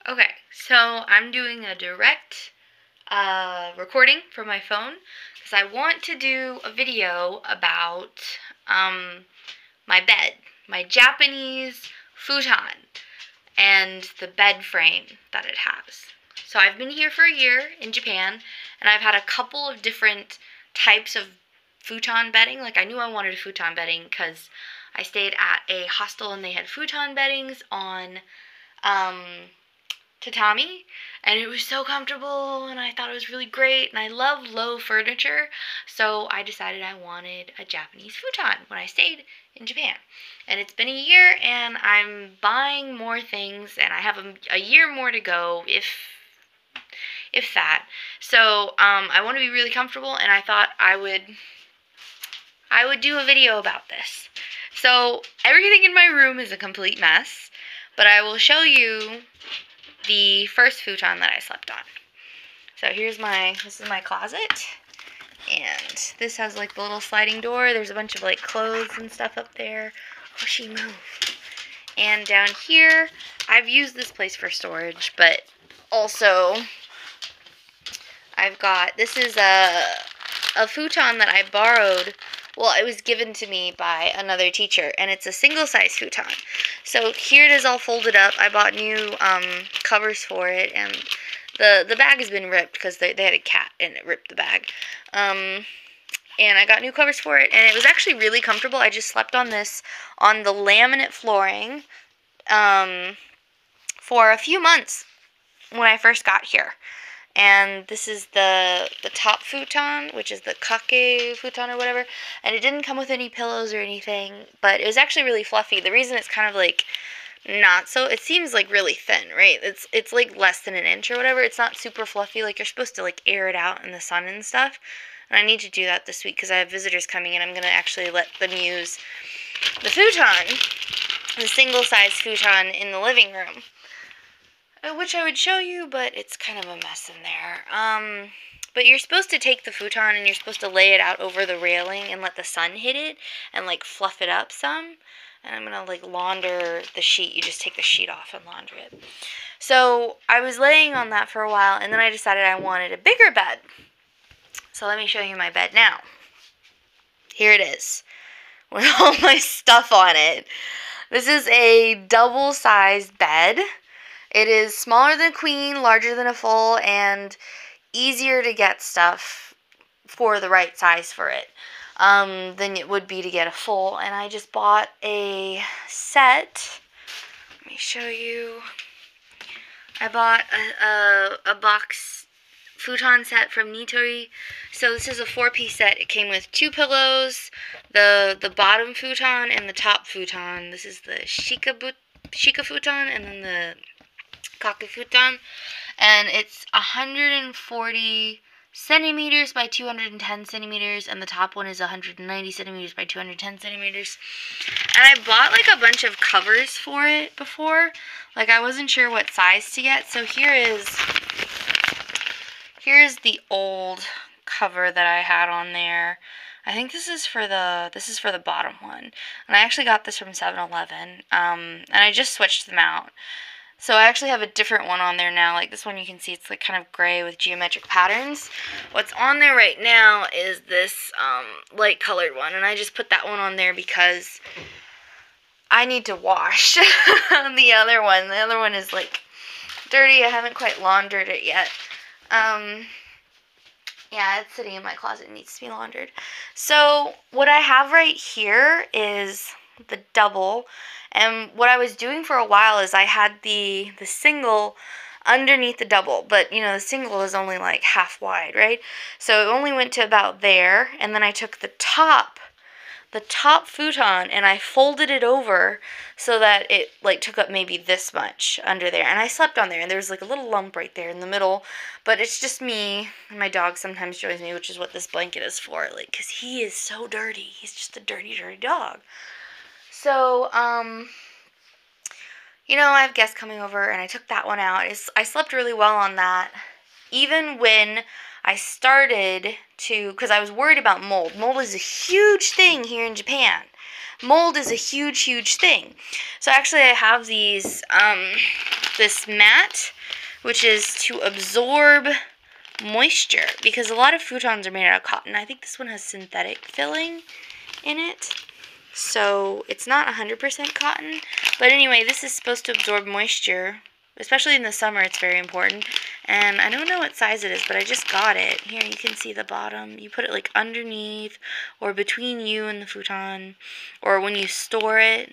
Okay, so I'm doing a direct recording from my phone because I want to do a video about my bed, my Japanese futon, and the bed frame that it has. So I've been here for a year in Japan, and I've had a couple of different types of futon bedding. Like, I knew I wanted a futon bedding because I stayed at a hostel and they had futon beddings on tatami, and it was so comfortable, and I thought it was really great, and I love low furniture, so I decided I wanted a Japanese futon when I stayed in Japan. And it's been a year, and I'm buying more things, and I have a year more to go, if that. So I want to be really comfortable, and I thought I would do a video about this. So everything in my room is a complete mess, but I will show you the first futon that I slept on. So this is my closet, and this has like the little sliding door. There's a bunch of like clothes and stuff up there. Oh, she moved. And down here, I've used this place for storage, but also this is a futon that I borrowed. Well, it was given to me by another teacher, and it's a single-size futon. So here it is all folded up. I bought new covers for it, and the bag has been ripped because they had a cat, and it ripped the bag. And I got new covers for it, and it was actually really comfortable. I just slept on this on the laminate flooring for a few months when I first got here. And this is the top futon, which is the kake futon or whatever. And it didn't come with any pillows or anything, but it was actually really fluffy. The reason it's kind of like not so, it seems like really thin, right? It's like less than an inch or whatever. It's not super fluffy. Like, you're supposed to like air it out in the sun and stuff. And I need to do that this week because I have visitors coming in. I'm going to actually let them use the futon, the single-size futon in the living room. Which I would show you, but it's kind of a mess in there. But you're supposed to take the futon and you're supposed to lay it out over the railing and let the sun hit it and like fluff it up some. And I'm gonna like launder the sheet. You just take the sheet off and launder it. So I was laying on that for a while, and then I decided I wanted a bigger bed. So let me show you my bed now. Here it is with all my stuff on it. This is a double-sized bed. It is smaller than a queen, larger than a full, and easier to get stuff for the right size for it than it would be to get a full. And I just bought a set. Let me show you. I bought a box futon set from Nitori. So this is a 4-piece set. It came with 2 pillows, the bottom futon, and the top futon. This is the Shika futon, and then the kake futon, and it's 140 centimeters by 210 centimeters, and the top one is 190 centimeters by 210 centimeters. And I bought like a bunch of covers for it before. Like, I wasn't sure what size to get, so here is the old cover that I had on there. I think this is for the bottom one, and I actually got this from 7-Eleven, and I just switched them out. So I actually have a different one on there now. Like, this one, you can see it's like kind of gray with geometric patterns. What's on there right now is this light colored one, and I just put that one on there because I need to wash the other one. The other one is like dirty. I haven't quite laundered it yet. Yeah, it's sitting in my closet. It needs to be laundered. So what I have right here is the double. And what I was doing for a while is I had the single underneath the double, but you know, the single is only like half wide, right? So it only went to about there, and then I took the top futon and I folded it over so that it like took up maybe this much under there, and I slept on there, and there was like a little lump right there in the middle, but it's just me, and my dog sometimes joins me, which is what this blanket is for, like, because he is so dirty. He's just a dirty dog. So, you know, I have guests coming over, and I took that one out. I slept really well on that, even when I started to, because I was worried about mold. Mold is a huge thing here in Japan. Mold is a huge, huge thing. So actually I have these, this mat which is to absorb moisture, because a lot of futons are made out of cotton. I think this one has synthetic filling in it, so it's not 100% cotton. But anyway, this is supposed to absorb moisture, especially in the summer. It's very important. And I don't know what size it is, but I just got it. Here, you can see the bottom. You put it like underneath or between you and the futon, or when you store it,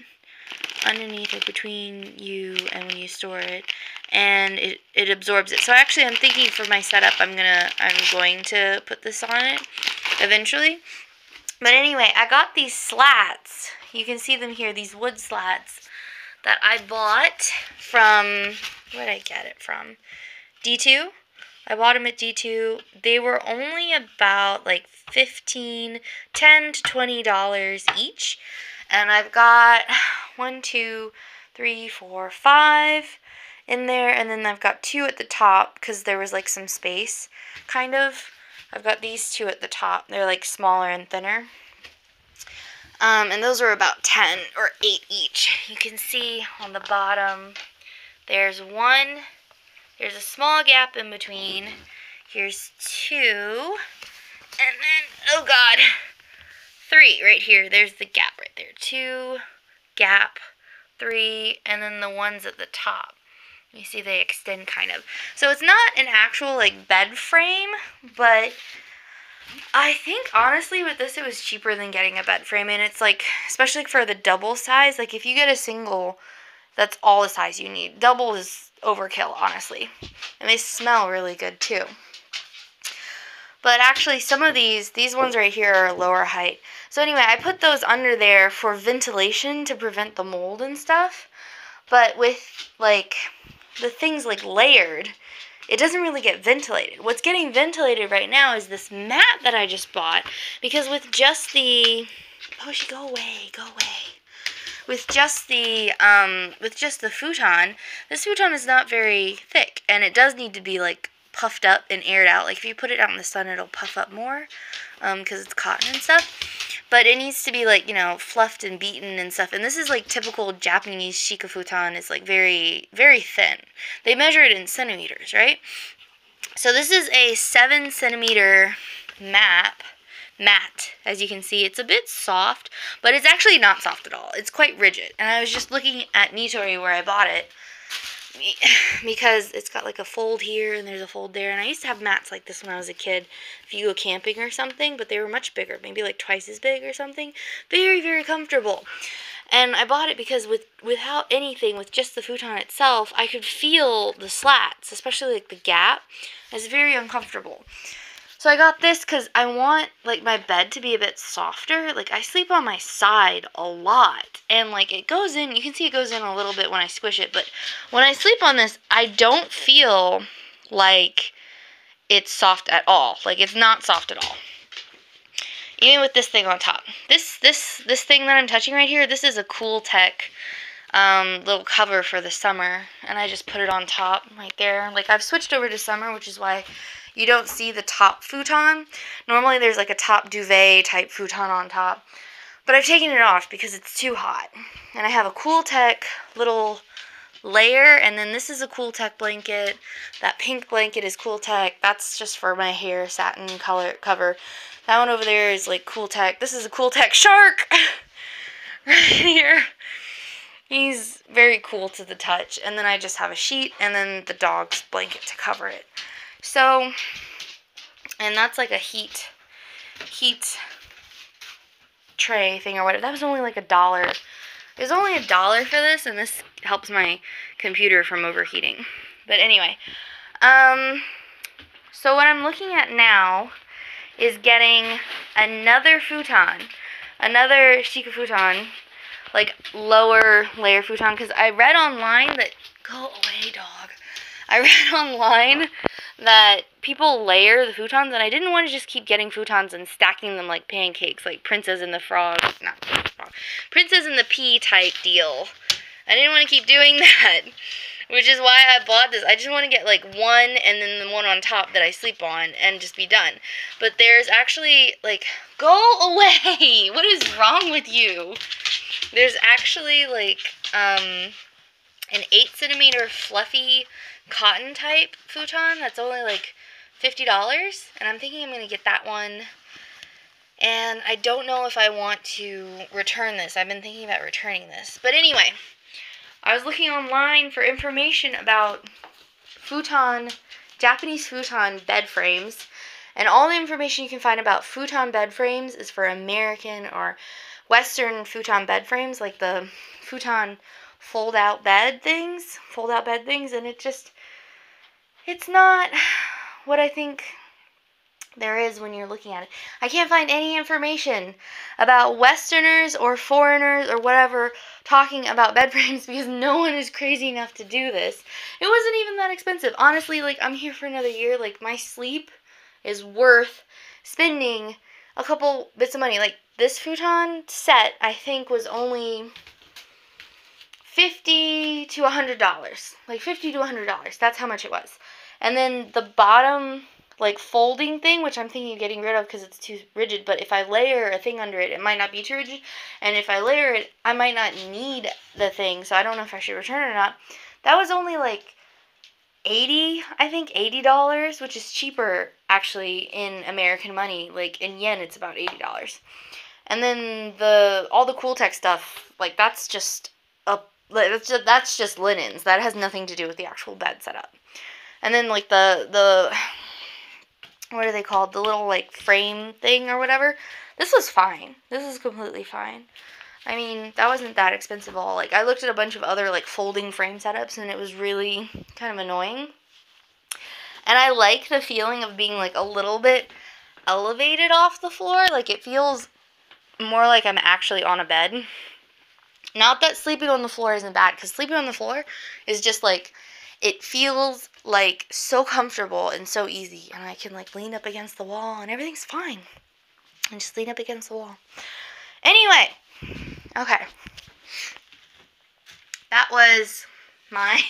underneath or between you and when you store it, and it absorbs it. So actually, I'm thinking for my setup, I'm going to put this on it eventually. But anyway, I got these slats. You can see them here, these wood slats that I bought from, where did I get it from? D2. I bought them at D2. They were only about like $10 to $20 each. And I've got 1, 2, 3, 4, 5 in there, and then I've got 2 at the top because there was like some space, kind of. I've got these 2 at the top. They're like smaller and thinner. And those are about 10 or 8 each. You can see on the bottom, there's a small gap in between. Here's 2, and then, oh God, 3 right here. There's the gap right there. 2, gap, 3, and then the ones at the top. You see they extend kind of. So it's not an actual like bed frame, but I think honestly with this it was cheaper than getting a bed frame. And it's like, especially for the double size, like if you get a single, that's all the size you need. Double is overkill, honestly. And they smell really good too. But actually some of these ones right here are lower height. So anyway, I put those under there for ventilation to prevent the mold and stuff. But with like the things like layered, it doesn't really get ventilated. What's getting ventilated right now is this mat that I just bought, because with just the, oh, she go away. With just the futon, this futon is not very thick, and it does need to be like puffed up and aired out. Like if you put it out in the sun, it'll puff up more, because it's cotton and stuff. But it needs to be like, you know, fluffed and beaten and stuff. And this is like typical Japanese shika futon. It's like very, very thin. They measure it in centimeters, right? So this is a 7 centimeter mat. As you can see, it's a bit soft, but it's actually not soft at all. It's quite rigid. And I was just looking at Nitori where I bought it, because it's got like a fold here and there's a fold there. And I used to have mats like this when I was a kid, if you go camping or something, but they were much bigger, maybe like twice as big or something. Very, very comfortable. And I bought it because without anything, with just the futon itself, I could feel the slats, especially like the gap. It's very uncomfortable. So I got this because I want like my bed to be a bit softer. Like I sleep on my side a lot, and like it goes in, you can see it goes in a little bit when I squish it, but when I sleep on this, I don't feel like it's soft at all. Like it's not soft at all. Even with this thing on top. This thing that I'm touching right here, this is a Cool Tech little cover for the summer, and I just put it on top right there. Like I've switched over to summer, which is why you don't see the top futon. Normally there's like a top duvet type futon on top, but I've taken it off because it's too hot. And I have a Cool Tech little layer, and then this is a Cool Tech blanket. That pink blanket is Cool Tech. That's just for my hair, satin color cover. That one over there is like Cool Tech. This is a Cool Tech shark right here. He's very cool to the touch. And then I just have a sheet and then the dog's blanket to cover it. So, and that's like a heat tray thing or whatever. That was only like $1. It was only $1 for this, and this helps my computer from overheating. But anyway, so what I'm looking at now is getting another futon, another shika futon, like lower layer futon, because I read online that, go away dog, I read online that people layer the futons, and I didn't want to just keep getting futons and stacking them like pancakes, like Princess and the Frog, not Frog, Princess and the Pea type deal. I didn't want to keep doing that, which is why I bought this. I just want to get like one and then the one on top that I sleep on and just be done. But there's actually like, go away! What is wrong with you? There's actually like an 8 centimeter fluffy cotton type futon that's only like $50, and I'm thinking I'm going to get that one. And I don't know if I want to return this. I've been thinking about returning this. But anyway, I was looking online for information about futon, Japanese futon bed frames. And all the information you can find about futon bed frames is for American or Western futon bed frames, like the futon fold-out bed things. And it's not what I think there is when you're looking at it. I can't find any information about Westerners or foreigners or whatever talking about bed frames because no one is crazy enough to do this. It wasn't even that expensive. Honestly, like, I'm here for another year. Like, my sleep is worth spending a couple bits of money. Like, this futon set, I think, was only $50 to $100. Like, $50 to $100. That's how much it was. And then the bottom, like, folding thing, which I'm thinking of getting rid of because it's too rigid, but if I layer a thing under it, it might not be too rigid, and if I layer it, I might not need the thing, so I don't know if I should return it or not. That was only, like, $80, which is cheaper, actually, in American money. Like, in yen, it's about $80. And then all the Cool Tech stuff, like, that's just linens. That has nothing to do with the actual bed setup. And then, like, the what are they called? The little, like, frame thing or whatever. This was fine. This is completely fine. I mean, that wasn't that expensive at all. Like, I looked at a bunch of other, like, folding frame setups, and it was really kind of annoying. And I like the feeling of being, like, a little bit elevated off the floor. Like, it feels more like I'm actually on a bed. Not that sleeping on the floor isn't bad, because sleeping on the floor is just, like, it feels, like, so comfortable and so easy. And I can, like, lean up against the wall, and everything's fine. And just lean up against the wall. Anyway, okay. That was my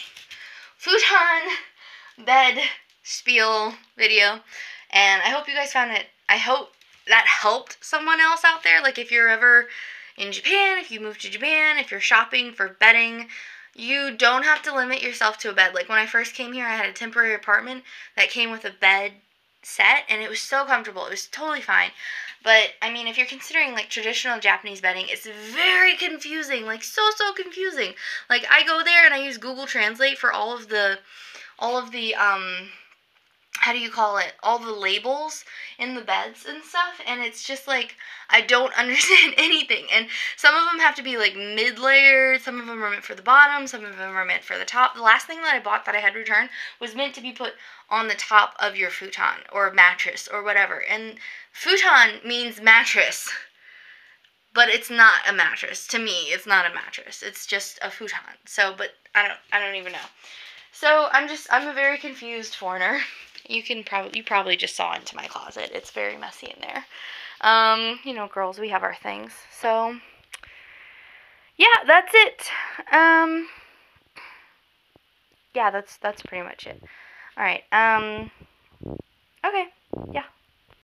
futon bed spiel video. And I hope you guys found it. I hope that helped someone else out there. Like, if you're ever in Japan, if you move to Japan, if you're shopping for bedding, you don't have to limit yourself to a bed. Like, when I first came here, I had a temporary apartment that came with a bed set, and it was so comfortable. It was totally fine. But, I mean, if you're considering, like, traditional Japanese bedding, it's very confusing. Like, so confusing. Like, I go there and I use Google Translate for all of the, how do you call it, all the labels in the beds and stuff, and it's just, like, I don't understand anything, and some of them have to be, like, mid-layered, some of them are meant for the bottom, some of them are meant for the top. The last thing that I bought that I had returned was meant to be put on the top of your futon, or mattress, or whatever, and futon means mattress, but it's not a mattress. To me, it's not a mattress, it's just a futon, so, but I don't even know. So, I'm a very confused foreigner. You probably just saw into my closet. It's very messy in there. You know, girls, we have our things. So, yeah, that's it. Yeah, that's pretty much it. All right. Okay. Yeah.